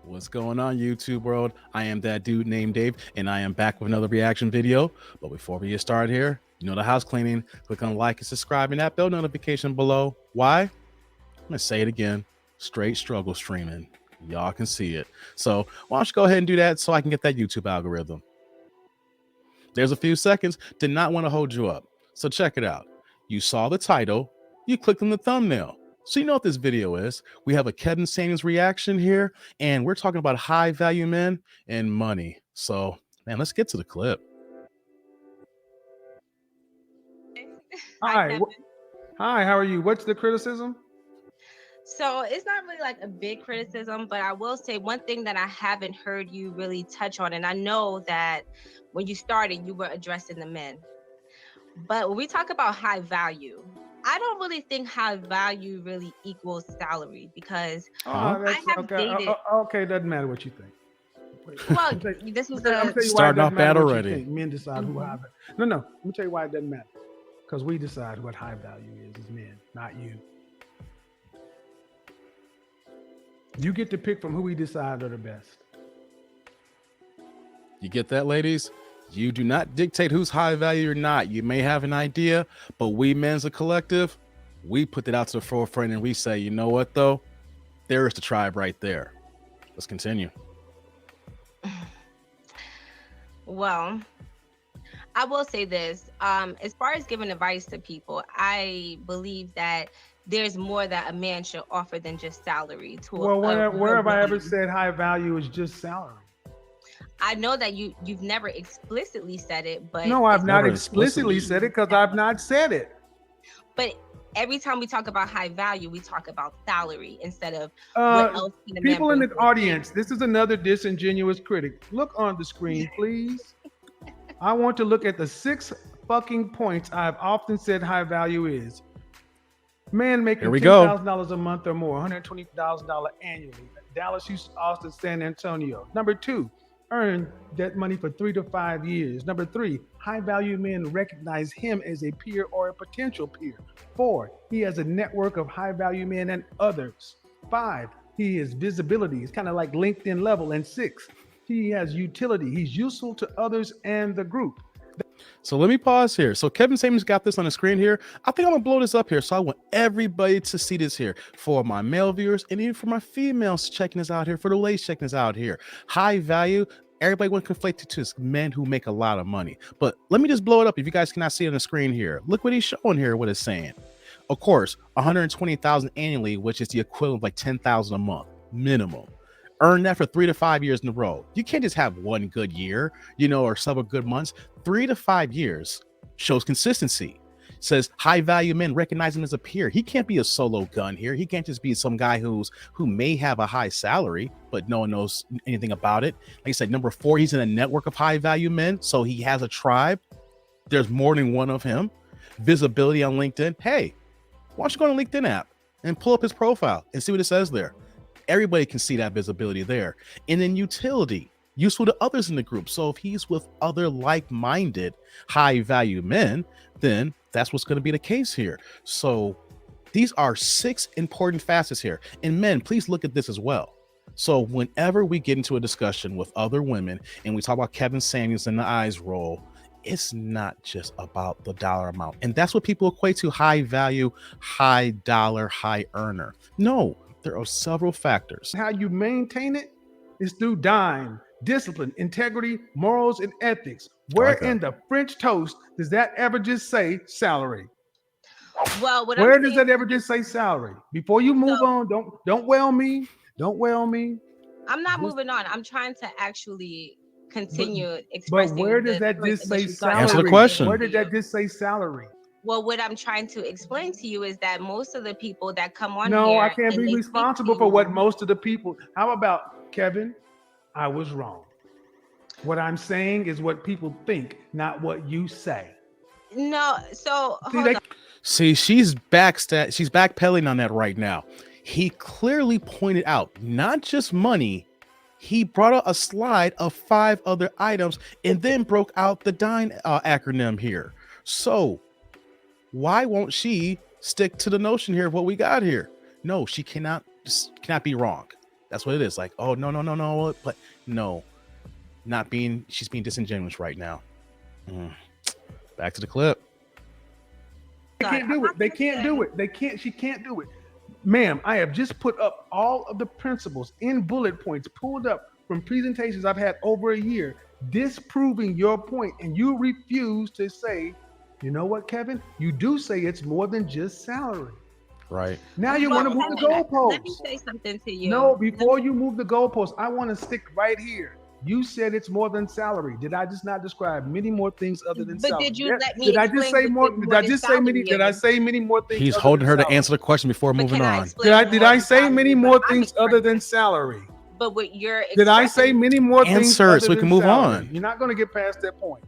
What's going on, YouTube world? I am that dude named Dave, and I am back with another reaction video. But before we get started here, you know the house cleaning. Click on like and subscribe and that bell notification below. Why? I'm gonna say it again. Straight struggle streaming. Y'all can see it. So why don't you go ahead and do that so I can get that YouTube algorithm? There's a few seconds. Did not want to hold you up. So check it out. You saw the title. You clicked on the thumbnail. So you know what this video is. We have a Kevin Samuels reaction here, and we're talking about high value men and money. So, man, let's get to the clip. Hi, hi, how are you? What's the criticism? So it's not really like a big criticism, but I will say one thing that I haven't heard you really touch on, and I know that when you started, you were addressing the men. But when we talk about high value, I don't really think high value really equals salary because I have dated. Okay, doesn't matter what you think. Well, this was the starting off bad already. Men decide who high value. No, let me tell you why it doesn't matter. Because we decide what high value is as men, not you. You get to pick from who we decide are the best. You get that, ladies? You do not dictate who's high value or not. You may have an idea, but we men as a collective, we put it out to the forefront and we say, you know what, though? There is the tribe right there. Let's continue. Well, I will say this. As far as giving advice to people, I believe that there's more that a man should offer than just salary. Where have I ever said high value is just salary? I know that you've never explicitly said it, but no, I've not explicitly said it because I've not said it. But every time we talk about high value, we talk about salary instead of what else can a man people in the audience. This is another disingenuous critic. Look on the screen, please. I want to look at the 6 fucking points I've often said high value is. Man making $10,000 a month or more, $120,000 annually. Dallas, Houston, Austin, San Antonio. Number 2, earn that money for 3 to 5 years. Number 3, high value men recognize him as a peer or a potential peer. 4, he has a network of high value men and others. 5, he has visibility. It's kind of like LinkedIn level. And 6, he has utility. He's useful to others and the group. So let me pause here. So Kevin Samuels got this on the screen here. I think I'm gonna blow this up here. So I want everybody to see this here for my male viewers and even for my females checking this out here, for the ladies checking this out here. High value. Everybody want to conflate it to men who make a lot of money. But let me just blow it up if you guys cannot see it on the screen here. Look what he's showing here, what it's saying. Of course, 120,000 annually, which is the equivalent of like 10,000 a month minimum. Earn that for 3 to 5 years in a row. You can't just have one good year, or several good months. 3 to 5 years shows consistency. Says high value men recognize him as a peer. He can't be a solo gun here. He can't just be some guy who may have a high salary, but no one knows anything about it. Like I said, number 4, he's in a network of high value men. So he has a tribe. There's more than one of him. Visibility on LinkedIn. Hey, why don't you go on the LinkedIn app and pull up his profile and see what it says there? Everybody can see that visibility there. And then utility, useful to others in the group. So if he's with other like-minded high value men, then that's what's going to be the case here. So these are 6 important facets here. And men, please look at this as well. So whenever we get into a discussion with other women and we talk about Kevin Samuels and the eyes roll, it's not just about the dollar amount. And that's what people equate to high value, high dollar, high earner. No. There are several factors. How you maintain it is through dime, discipline, integrity, morals, and ethics. Where in the French toast does that ever just say salary? Well, where does that ever just say salary? Before you move on, don't well me. Don't well me. I'm not moving on. I'm trying to actually continue expressing. But where does that just say salary? Answer the question. Where did that just say salary? Well, what I'm trying to explain to you is that most of the people that come on here... No, I can't be responsible for what most of the people... How about, Kevin? I was wrong. What I'm saying is what people think, not what you say. No, so... See, she's backpedaling on that right now. He clearly pointed out, not just money, he brought out a slide of 5 other items and then broke out the DINE acronym here. So... why won't she stick to the notion here of what we got here? No, she cannot be wrong. That's what it is. Like, oh no, but no, she's being disingenuous right now. Back to the clip. They can't do it. They can't do it. They can't. She can't do it. Ma'am, I have just put up all of the principles in bullet points pulled up from presentations I've had over a year, disproving your point, and you refuse to say, you know what, Kevin? You do say it's more than just salary. Right. Now you want to move the goalposts. Let me say something to you. No, before you move the goalposts, I want to stick right here. You said it's more than salary. Did I just not describe many more things other than salary? But did you let me? Did I just say more? Did I just say many? Did I say many more things? He's holding her to answer the question before moving on. Did I say many more things other than salary? But what you're did I say many more things? Answer it so we can move on. You're not going to get past that point.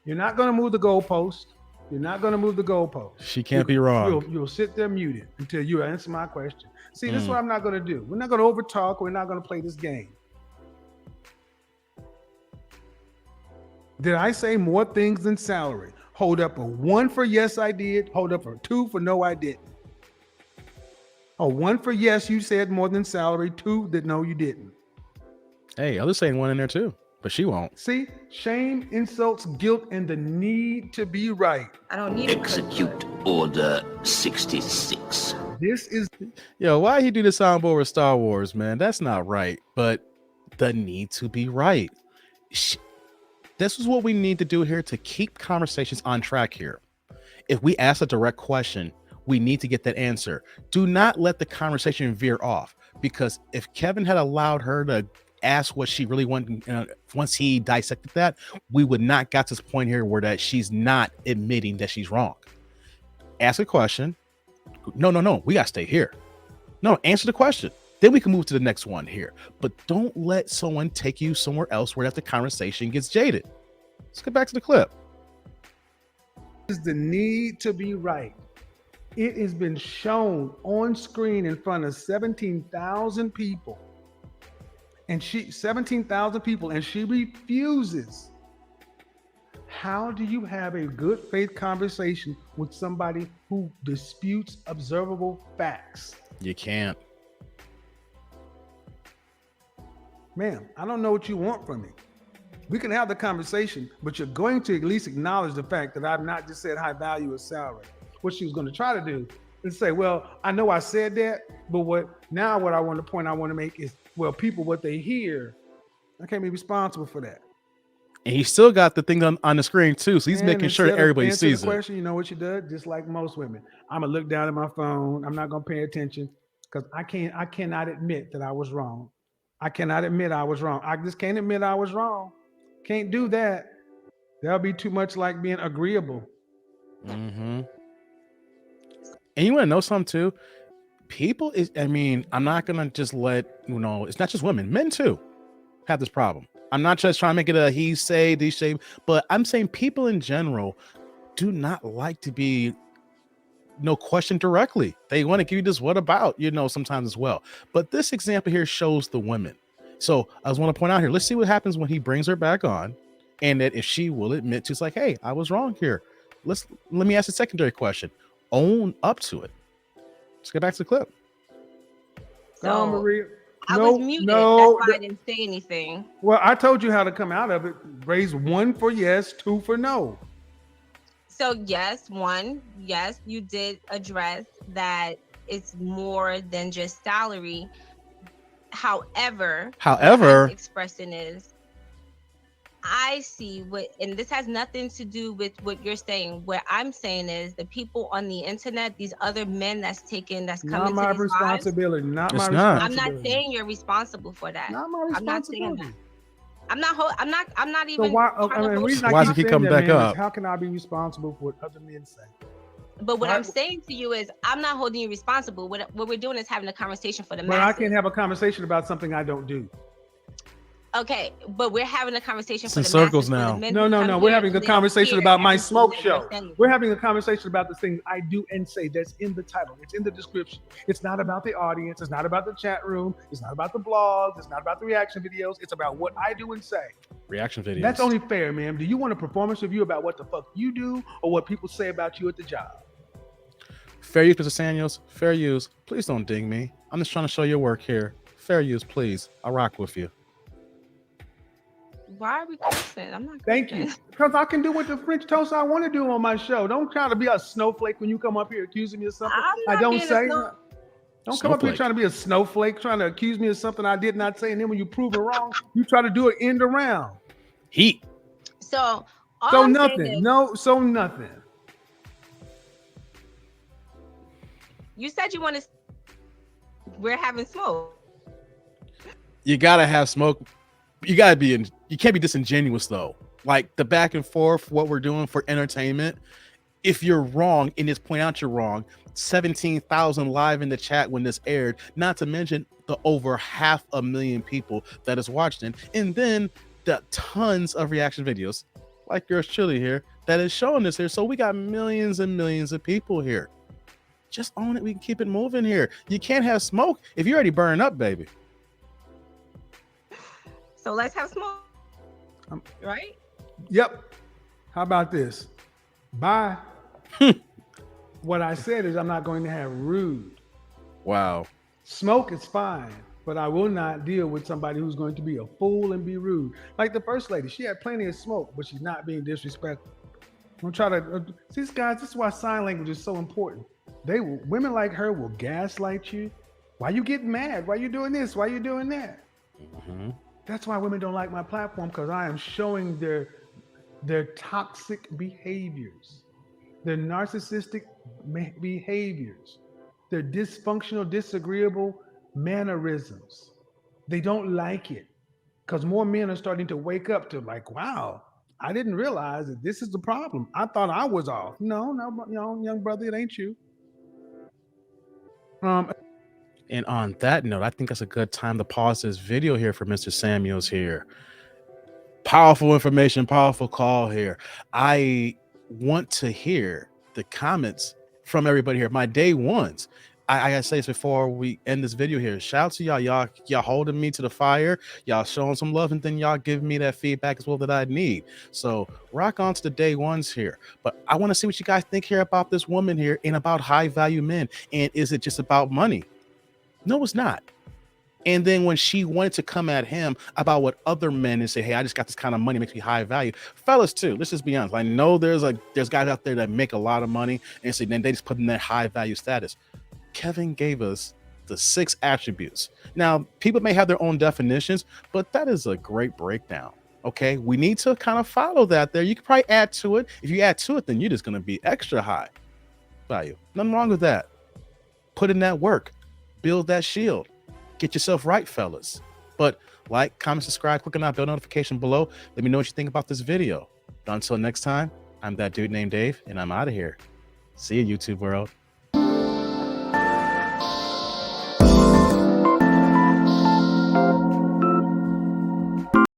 You're not going to move the goalpost. You're not going to move the goalpost. She can't be wrong. You'll sit there muted until you answer my question. See, this is what I'm not going to do. We're not going to overtalk. We're not going to play this game. Did I say more things than salary? Hold up a 1 for yes, I did. Hold up a 2 for no, I didn't. A 1 for yes, you said more than salary. 2 that no, you didn't. Hey, others saying 1 in there too, but she won't. See, shame, insults, guilt, and the need to be right. I don't need Execute Order 66. This is Yo, why he do the soundboard with Star Wars, man? That's not right. But the need to be right. This is what we need to do here to keep conversations on track here. If we ask a direct question, we need to get that answer. Do not let the conversation veer off, because if Kevin had allowed her to ask what she really wanted, once he dissected that, we would not got to this point here where that she's not admitting that she's wrong. Ask a question. No, we gotta stay here. No, answer the question. Then we can move to the next one here. But don't let someone take you somewhere else where the conversation gets jaded. Let's get back to the clip. Is the need to be right. It has been shown on screen in front of 17,000 people. And 17,000 people, and she refuses. How do you have a good faith conversation with somebody who disputes observable facts? You can't. Ma'am, I don't know what you want from me. We can have the conversation, but you're going to at least acknowledge the fact that I've not just said high value is salary. What she was going to try to do is say, well, I know I said that, but what I want to make is, well, people, what they hear, I can't be responsible for that. And he still got the thing on the screen too, so he's making sure that everybody sees the question, you know what she does? Just like most women, I'm gonna look down at my phone. I'm not gonna pay attention because I cannot admit that I was wrong. I cannot admit I was wrong. I just can't admit I was wrong. Can't do that. That'll be too much like being agreeable. Mm-hmm. And you want to know something too? I'm not gonna just let it's not just women, men too have this problem. I'm not just trying to make it a he say, they say, but I'm saying people in general do not like to be questioned directly. They want to give you this what about, sometimes as well. But this example here shows the women. So I just want to point out here, let's see what happens when he brings her back on, and that if she will admit to, it's like, hey, I was wrong here. Let me ask a secondary question. Own up to it. Let's get back to the clip. So, Maria. I was muted. That's why I didn't say anything. Well, I told you how to come out of it. Raise 1 for yes, 2 for no. So yes, 1, yes, you did address that it's more than just salary. However, what I'm expressing is, I see and this has nothing to do with what you're saying. What I'm saying is the people on the internet, these other men that's coming to my responsibility. Not my responsibility. I'm not saying you're responsible for that. Not my responsibility. I'm not saying that. I'm not even. So why does he come back up? How can I be responsible for what other men say? But what I'm saying to you is, I'm not holding you responsible. What we're doing is having a conversation for the masses. But I can't have a conversation about something I don't do. Okay, but we're having a conversation for the circles masses, now. No. We're having a conversation about my smoke show. We're having a conversation about the things I do and say that's in the title. It's in the description. It's not about the audience. It's not about the chat room. It's not about the blogs. It's not about the reaction videos. It's about what I do and say. Reaction videos. That's only fair, ma'am. Do you want a performance review about what the fuck you do or what people say about you at the job? Fair use, Mr. Samuels. Fair use. Please don't ding me. I'm just trying to show your work here. Fair use, please. I rock with you. Why are we cursing? I'm not Thank cursing. you. Because I can do what the French toast I want to do on my show. Don't try to be a snowflake when you come up here accusing me of something I'm I not don't being a say. snow- Don't come up here Snowflake. trying to be a snowflake, trying to accuse me of something I did not say. And then when you prove it wrong, you try to do it end around. Heat. So all So I'm saying nothing. is, So nothing. you said you want to. We're having smoke. You gotta have smoke. You gotta be in. You can't be disingenuous though. Like the back and forth, what we're doing for entertainment. If you're wrong and just point out you're wrong, 17,000 live in the chat when this aired, not to mention the over 500,000 people that is watching, and then the tons of reaction videos like yours truly here that is showing this here. So we got millions and millions of people here. Just own it. We can keep it moving here. You can't have smoke if you're already burning up, baby. So let's have smoke. Right? Yep. How about this? Bye. What I said is I'm not going to have rude. Wow. Smoke is fine, but I will not deal with somebody who's going to be a fool and be rude. Like the first lady, she had plenty of smoke, but she's not being disrespectful. Don't try to see, these guys. This is why sign language is so important. Women like her will gaslight you. Why you getting mad? Why you doing this? Why you doing that? Mm-hmm. That's why women don't like my platform, because I am showing their toxic behaviors, their narcissistic behaviors, their dysfunctional, disagreeable mannerisms. They don't like it because more men are starting to wake up to like, wow, I didn't realize that this is the problem. I thought I was off. No, young brother, it ain't you. And on that note, I think that's a good time to pause this video here for Mr. Samuels here. Powerful information, powerful call here. I want to hear the comments from everybody here. My day ones. I gotta say this before we end this video here. Shout out to y'all. Y'all holding me to the fire. Y'all showing some love, and then y'all giving me that feedback as well that I need. So rock on to the day ones here. But I want to see what you guys think here about this woman here and about high value men. And is it just about money? No, it's not. And then when she wanted to come at him about what other men and say, hey, I just got this kind of money, makes me high value. Fellas too, let's just be honest. I know there's guys out there that make a lot of money and say then they just put in that high value status. Kevin gave us the 6 attributes. Now, people may have their own definitions, but that is a great breakdown. Okay, we need to kind of follow that there. You can probably add to it. If you add to it, then you're just going to be extra high value. Nothing wrong with that. Put in that work, build that shield. Get yourself right, fellas. But like, comment, subscribe, click on that bell notification below. Let me know what you think about this video. Until next time, I'm that dude named Dave, and I'm out of here. See you, YouTube world.